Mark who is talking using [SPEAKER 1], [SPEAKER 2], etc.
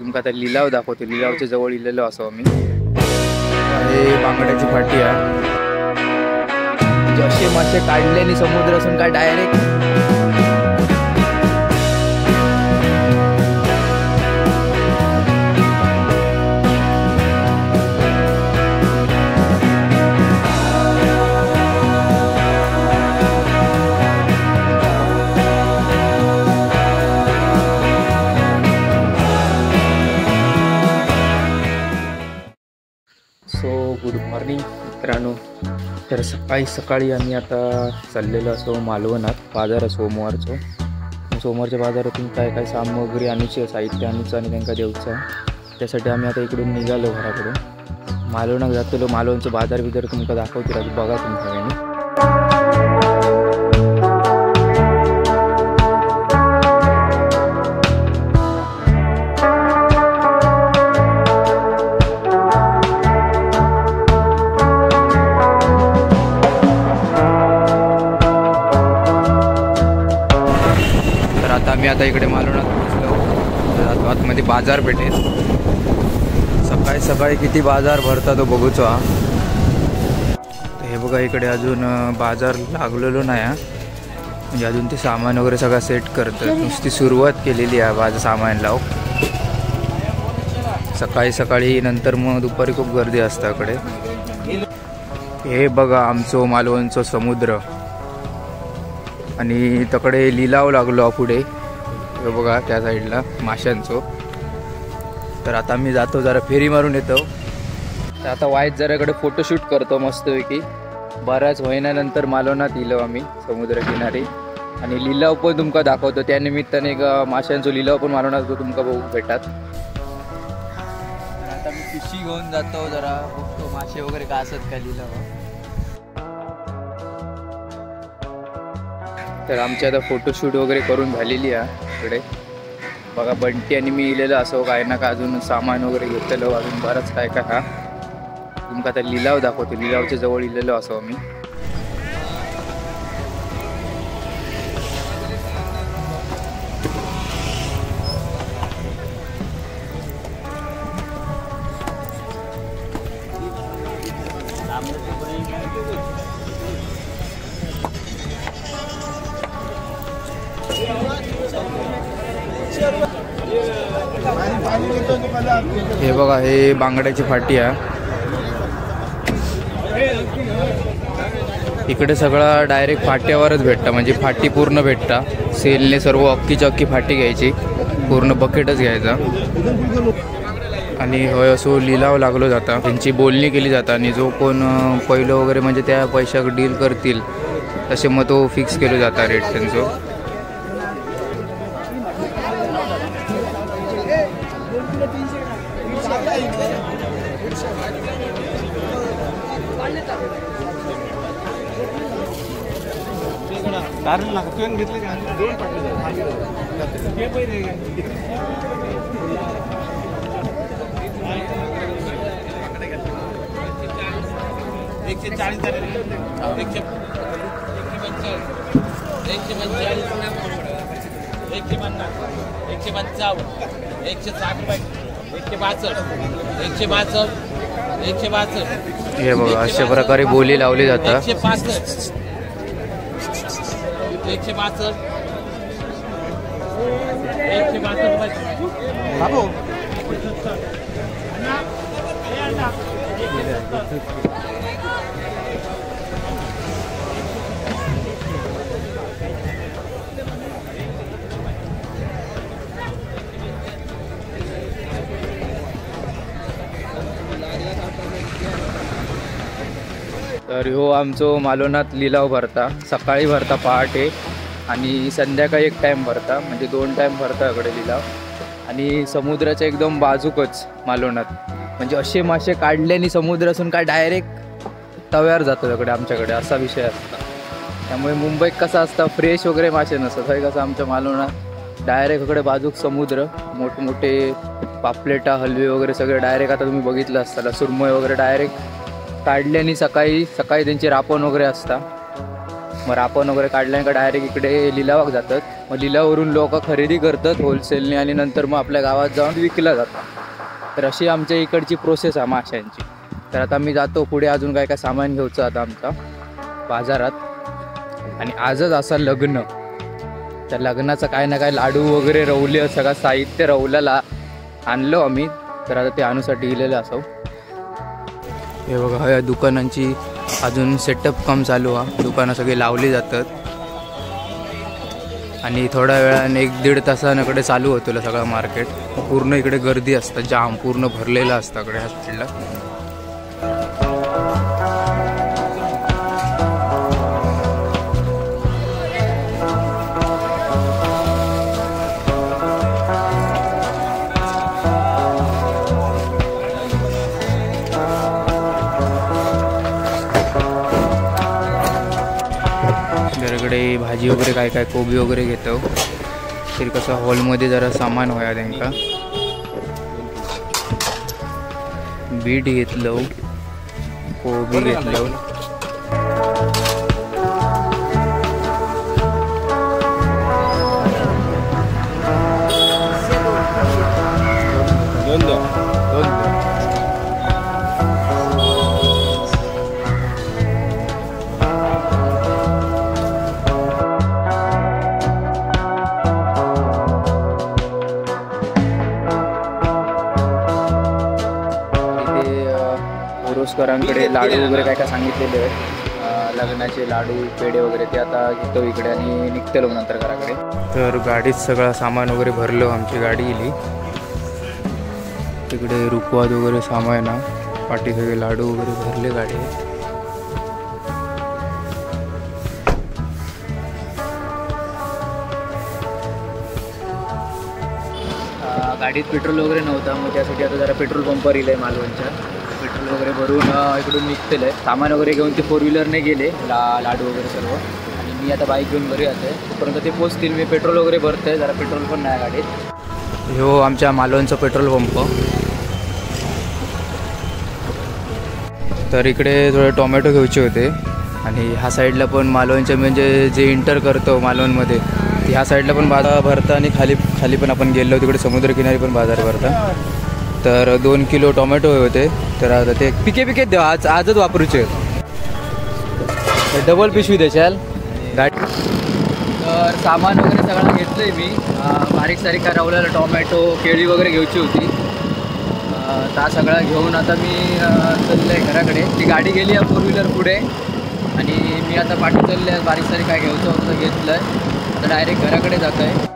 [SPEAKER 1] तुमका आता लिलाव दाखवतो. लिलावच्या जवळ इलेलो असो आम्ही. हे बांगड्याची फाटी आहे. जसे मासे काढले आणि समुद्र असून काय डायरेक्ट गुड मॉर्निंग मित्रांनो. तर सकाळी आम्ही आता चाललेलो असो मालवणात. बाजार सोमवारच्या बाजारातून काय काय सामग्री आणूची साहित्य आणूचं आणि त्यांना देऊचं. त्यासाठी आम्ही आता इकडून निघालो घराकडून. मालवणात जातलो. मालवणचं बाजार तुमका दाखवते राहतो. बघा तुम्ही सगळ्यांनी. आम्ही आता इकडे मालवणात पोहोचलो. आतमध्ये बाजारपेठेत सकाळी किती बाजार भरता तो बघूचो. हे बघा इकडे अजून बाजार लागलेलो नाही म्हणजे अजून ते सामान वगैरे सगळं सेट करतात. नुसती सुरुवात केलेली आहे बाजार सामान लावून. सकाळी नंतर मग दुपारी खूप गर्दी असते इकडे. हे बघा आमचं मालवणचं समुद्र आणि तकडे लिलाव लागलो पुढे. हे बघा त्या साईडला माशांचो. तर आता मी जातो जरा फेरी मारून येतो. तर आता वाईट जरा इकडे फोटोशूट करतो मस्तपैकी. बऱ्याच महिन्यानंतर मालवणात इलो आम्ही समुद्रकिनारी. आणि लिलाव पण तुमका दाखवतो. त्यानिमित्ताने माशांचो लिलाव पण मालवणात तुमका बघू भेटतात. आता मी पिशी घेऊन जातो जरा बघतो मासे वगैरे का असत का लिलाव. तर आमची आता फोटोशूट वगैरे करून झालेली आहे इकडे. बघा बंटी आणि मी इलेलं असो काय ना का अजून सामान वगैरे घेतलेलं अजून बरंच काय काय. हा तुमका आता लिलाव दाखवतो. लिलावच्या जवळ इलेलो असो आम्ही. हे बघा हे बांगड्याची फाटी आहे. इकडे सगळा डायरेक्ट फाट्यावरच भेटता म्हणजे फाटी पूर्ण भेटता. सेलने सर्व अख्खीच्या अख्खी फाटी घ्यायची. पूर्ण बकेटच घ्यायचा. आणि होय असो लिलाव लागलो जाता. त्यांची बोलणी केली जाता आणि जो कोण पहिलं वगैरे म्हणजे त्या पैशाक डील करतील तसे मग तो फिक्स केलं जाता रेट त्यांचं. हे बघा अशा प्रकारे बोली लावली जातात.
[SPEAKER 2] 162
[SPEAKER 1] तर ह्यो आमचो मालवणात लिलाव भरता. सकाळी भरता पहाटे आणि संध्याकाळी एक टाइम भरता म्हणजे 2 टाइम भरता इकडे लिलाव. आणि समुद्राच्या एकदम बाजूकच मालवणात म्हणजे असे मासे काढले आणि समुद्र असून काय डायरेक्ट तव्यावर जातो इकडे आमच्याकडे असा विषय असता. त्यामुळे मुंबईत कसं असतं फ्रेश वगैरे मासे नसतात. हे कसं आमच्या मालवणात डायरेक्ट इकडे बाजूक समुद्र. मोठमोठे पापलेटा हलवे वगैरे सगळे डायरेक्ट आता तुम्ही बघितलं असताना सुरमई वगैरे डायरेक्ट काढले आणि सकाळी त्यांची रापण वगैरे असता. मग रापण वगैरे काढल्यानंतर डायरेक्ट इकडे लिलावाक जातात. मग लिलावावरून लोक खरेदी करतात होलसेलने आणि नंतर मग आपल्या गावात जाऊन विकला जातात. तर अशी आमच्या इकडची प्रोसेस आहे माशांची. तर आता मी जातो पुढे, अजून काय काय सामान घ्यायचं आता आमचा बाजारात. आणि आजच असा लग्न, त्या लग्नाचं काय ना काय लाडू वगैरे रवले, सगळं साहित्य रवल्याला आणलो आम्ही. तर आता ते आणूसाठी गेलेलं असो. हे बघा, या दुकानांची अजून सेटअप काम चालू आहे. दुकानं सगळे लावली जातात आणि थोड्या वेळाने 1-1.5 तासांकडे चालू होतं सगळं मार्केट. पूर्ण इकडे गर्दी असतं, जाम पूर्ण भरलेलं असतं इकडे ह्या साईडला. घराकडे भाजी वगैरे काय काय कोबी वगैरे घेतो. तरी कसं हॉलमध्ये जरा सामान होया त्यांना. बीट घेतलं, कोबी घेतलं. उरुसकरांकडे लाडू वगैरे काय काय सांगितलेले आहेत. लग्नाचे लाडू पेढे वगैरे ते आता घेतो इकडे आणि निघतो नंतर घराकडे. तर गाडीत सगळं सामान वगैरे भरलो. आमची गाडी गेली तिकडे, रुकवात वगैरे सामान आहे. पाठी सगळे लाडू वगैरे भरले गाडी. गाडीत पेट्रोल वगैरे नव्हता, मग त्यासाठी आता जरा पेट्रोल पंपवर येईल आहे मालवणच्या. पेट्रोल वगैरे भरून इकडून निघतेलं आहे. सामान वगैरे घेऊन ते 4व्हीलरने गेले, लाडू वगैरे सर्व. आणि मी आता बाईक घेऊन घरी येते. तोपर्यंत ते पोचतील. मी पेट्रोल वगैरे भरते, जरा पेट्रोल पण नाही गाडीत. हो आमच्या मालवणचा पेट्रोल पंप. तर इकडे थोडे टोमॅटो घ्यायचे होते. आणि ह्या साईडला पण मालवणच्या म्हणजे जे इंटर करतो मालवणमध्ये, ह्या साईडला पण बाजार भरतं. आणि खाली पण आपण गेलो तिकडे समुद्रकिनारी पण बाजार भरता. तर 2 किलो टोमॅटो होते. तर आता ते पिके द्या, आजच वापरूचे. डबल पिशवी द्याल गाडी. तर सामान वगैरे सगळं घेतलं आहे मी. बारीक सारीक रवलेला टोमॅटो, केळी वगैरे घ्यायची होती. त्या सगळं घेऊन आता मी चाललं आहे घराकडे. ती गाडी गेली आहे 4व्हीलर पुढे आणि मी आता पाठी चालले आहे. बारीक सारीक काय घ्यायचं होतं घेतलं आहे. आता डायरेक्ट घराकडे जात आहे.